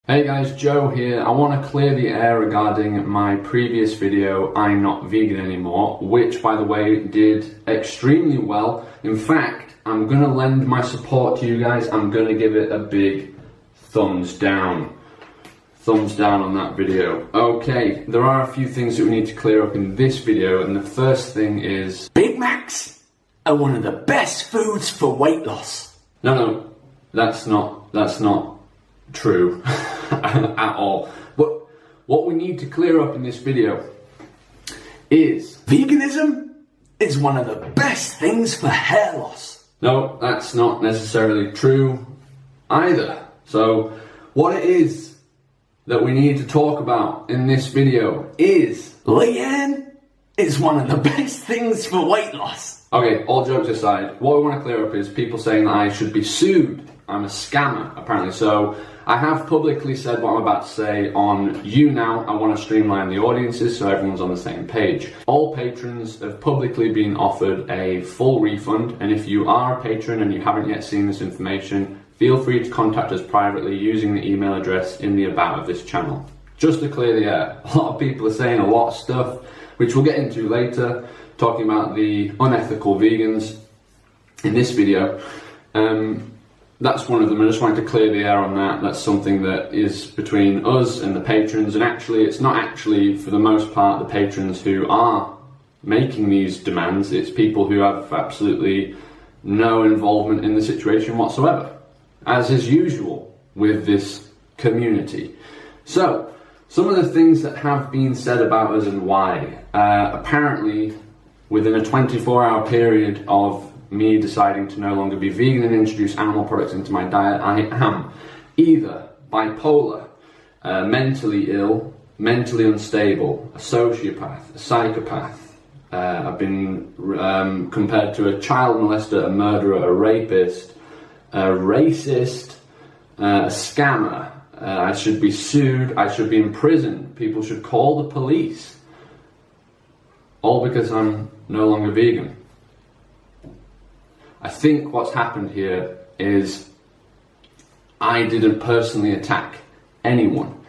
Hey guys, Joe here. I want to clear the air regarding my previous video, I'm Not Vegan Anymore, which by the way did extremely well. In fact, I'm going to lend my support to you guys. I'm going to give it a big thumbs down. Thumbs down on that video. Okay, there are a few things that we need to clear up in this video, and the first thing is Big Macs are one of the best foods for weight loss. No, that's not true at all. But what we need to clear up in this video is veganism is one of the best things for hair loss. No, that's not necessarily true either. So what it is that we need to talk about in this video is Leanne is one of the best things for weight loss. Okay, all jokes aside, what we want to clear up is people saying that I should be sued. I'm a scammer, apparently. So I have publicly said what I'm about to say on YouNow. I want to streamline the audiences so everyone's on the same page. All patrons have publicly been offered a full refund, and if you are a patron and you haven't yet seen this information, feel free to contact us privately using the email address in the about of this channel. Just to clear the air, a lot of people are saying a lot of stuff, which we'll get into later, talking about the unethical vegans in this video. That's one of them. I just wanted to clear the air on that. That's something that is between us and the patrons, and actually it's not actually for the most part the patrons who are making these demands. It's people who have absolutely no involvement in the situation whatsoever, as is usual with this community. So some of the things that have been said about us and why. Apparently within a 24-hour period of me deciding to no longer be vegan and introduce animal products into my diet, I am either bipolar, mentally ill, mentally unstable, a sociopath, a psychopath. I've been compared to a child molester, a murderer, a rapist, a racist, a scammer. I should be sued, I should be in prison, people should call the police. All because I'm no longer vegan. I think what's happened here is I didn't personally attack anyone,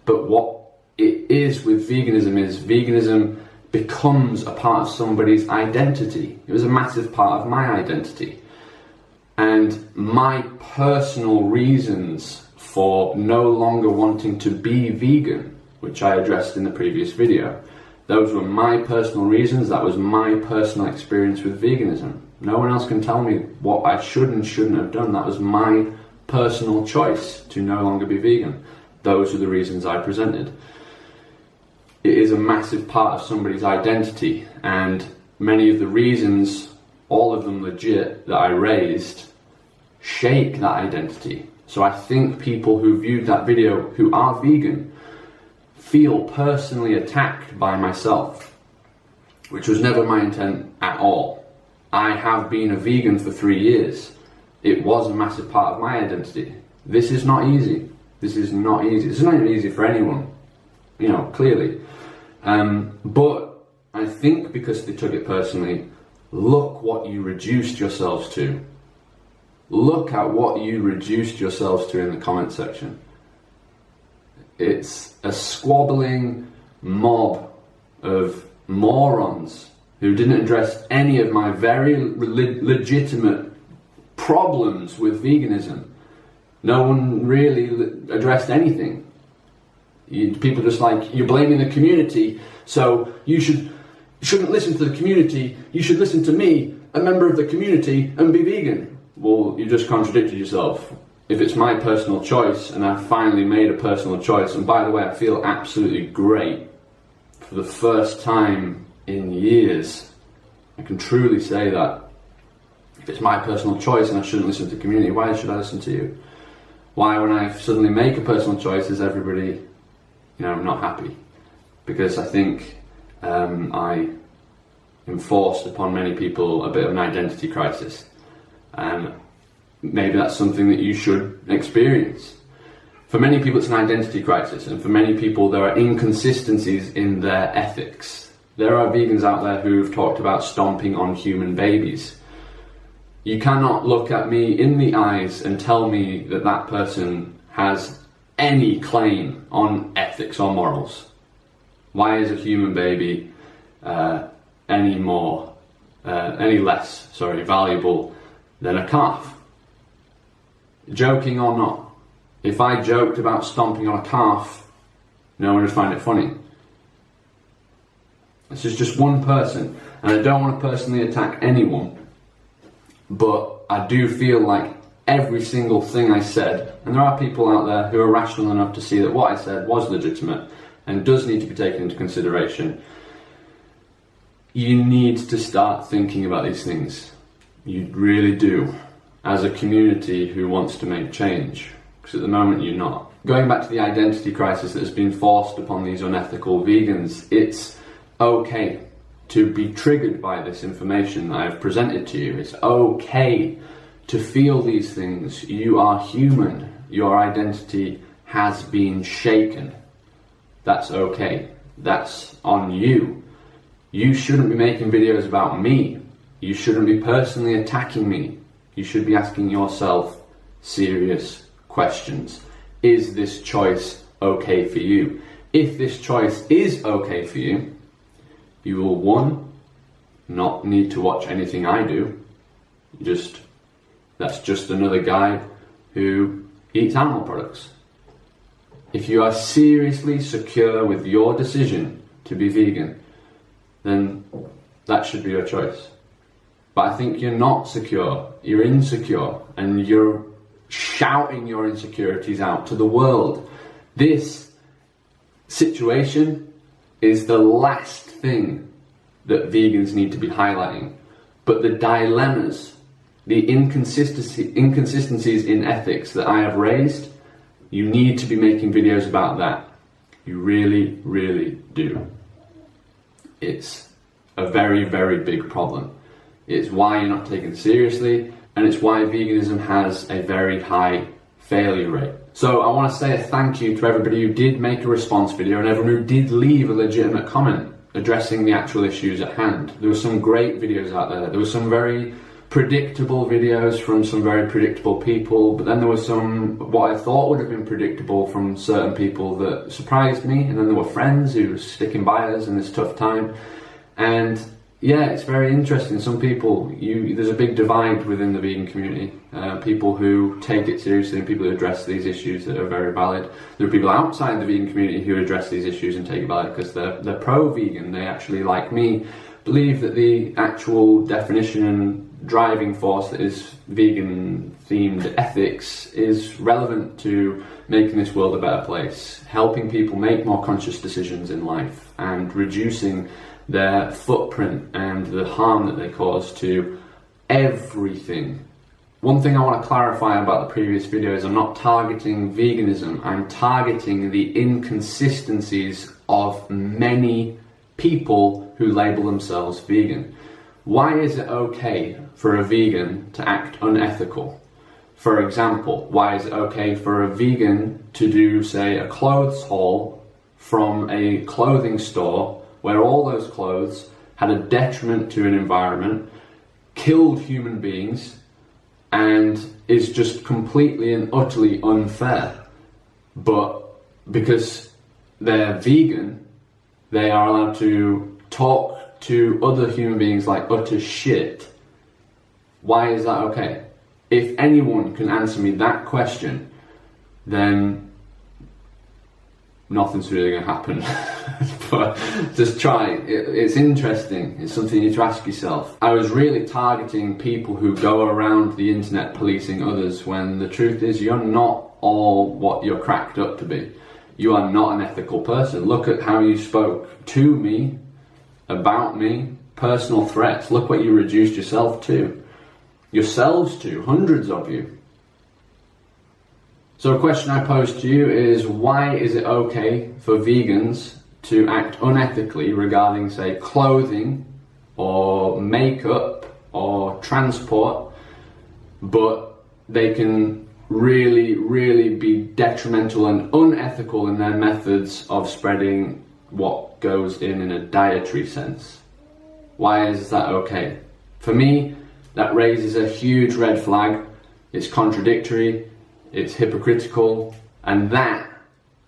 but what it is with veganism is veganism becomes a part of somebody's identity. It was a massive part of my identity. And my personal reasons for no longer wanting to be vegan, which I addressed in the previous video, those were my personal reasons. That was my personal experience with veganism. No one else can tell me what I should and shouldn't have done. That was my personal choice to no longer be vegan. Those are the reasons I presented. It is a massive part of somebody's identity, and many of the reasons, all of them legit, that I raised, shake that identity. So I think people who viewed that video who are vegan feel personally attacked by myself, which was never my intent at all. I have been a vegan for 3 years. It was a massive part of my identity. This is not easy. This is not easy. It's not even easy for anyone, you know, clearly. But I think because they took it personally, look what you reduced yourselves to. Look at what you reduced yourselves to in the comment section. It's a squabbling mob of morons who didn't address any of my very legitimate problems with veganism. No one really addressed anything. People just like, you're blaming the community, so you shouldn't listen to the community, you should listen to me, a member of the community, and be vegan. Well, you just contradicted yourself. If it's my personal choice, and I've finally made a personal choice, and by the way, I feel absolutely great for the first time in years. I can truly say that. If it's my personal choice and I shouldn't listen to the community, why should I listen to you? Why, when I suddenly make a personal choice, is everybody, not happy? Because I think I enforced upon many people a bit of an identity crisis. Maybe that's something that you should experience. For many people it's an identity crisis, and for many people there are inconsistencies in their ethics. There are vegans out there who've talked about stomping on human babies. You cannot look at me in the eyes and tell me that that person has any claim on ethics or morals. Why is a human baby any less valuable than a calf? Joking or not, if I joked about stomping on a calf, no one would find it funny. This is just one person, and I don't want to personally attack anyone, but I do feel like every single thing I said, and there are people out there who are rational enough to see that what I said was legitimate and does need to be taken into consideration. You need to start thinking about these things. You really do, as a community who wants to make change, because at the moment you're not. Going back to the identity crisis that has been forced upon these unethical vegans, it's okay to be triggered by this information that I've presented to you. It's okay to feel these things. You are human. Your identity has been shaken. That's okay. That's on you. You shouldn't be making videos about me. You shouldn't be personally attacking me. You should be asking yourself serious questions. Is this choice okay for you? If this choice is okay for you, you will, one, not need to watch anything I do. That's just another guy who eats animal products. If you are seriously secure with your decision to be vegan, then that should be your choice. But I think you're not secure, you're insecure, and you're shouting your insecurities out to the world. This situation is the last thing that vegans need to be highlighting. But the dilemmas, the inconsistencies in ethics that I have raised, you need to be making videos about that. You really, really do. It's a very, very big problem. It's why you're not taken seriously, and it's why veganism has a very high failure rate. So I want to say a thank you to everybody who did make a response video and everyone who did leave a legitimate comment addressing the actual issues at hand. There were some great videos out there. There were some very predictable videos from some very predictable people, but then there was some what I thought would have been predictable from certain people that surprised me, and then there were friends who were sticking by us in this tough time. And yeah, it's very interesting. Some people, there's a big divide within the vegan community. People who take it seriously and people who address these issues that are very valid. There are people outside the vegan community who address these issues and take it valid because they're pro-vegan. They actually, like me, believe that the actual definition and driving force that is vegan-themed ethics is relevant to making this world a better place, helping people make more conscious decisions in life, and reducing their footprint and the harm that they cause to everything. One thing I want to clarify about the previous video is I'm not targeting veganism, I'm targeting the inconsistencies of many people who label themselves vegan. Why is it okay for a vegan to act unethical? For example, why is it okay for a vegan to do, say, a clothes haul from a clothing store where all those clothes had a detriment to an environment, killed human beings, and is just completely and utterly unfair? But because they're vegan, they are allowed to talk to other human beings like utter shit. Why is that okay? If anyone can answer me that question, then nothing's really going to happen. But just try. It's interesting. It's something you need to ask yourself. I was really targeting people who go around the internet policing others when the truth is you're not all what you're cracked up to be. You are not an ethical person. Look at how you spoke to me, about me, personal threats. Look what you reduced yourself to. Yourselves to, hundreds of you. So a question I pose to you is, why is it okay for vegans to act unethically regarding, say, clothing or makeup or transport, but they can really, really be detrimental and unethical in their methods of spreading what goes in a dietary sense? Why is that okay? For me, that raises a huge red flag. It's contradictory, it's hypocritical, And that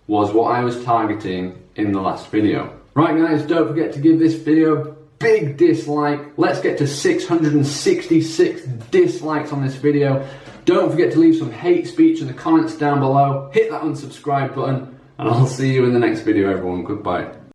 was what I was targeting in the last video. Right guys, don't forget to give this video a big dislike. Let's get to 666 dislikes on this video. Don't forget to leave some hate speech in the comments down below. Hit that unsubscribe button, and I'll see you in the next video, everyone. Goodbye.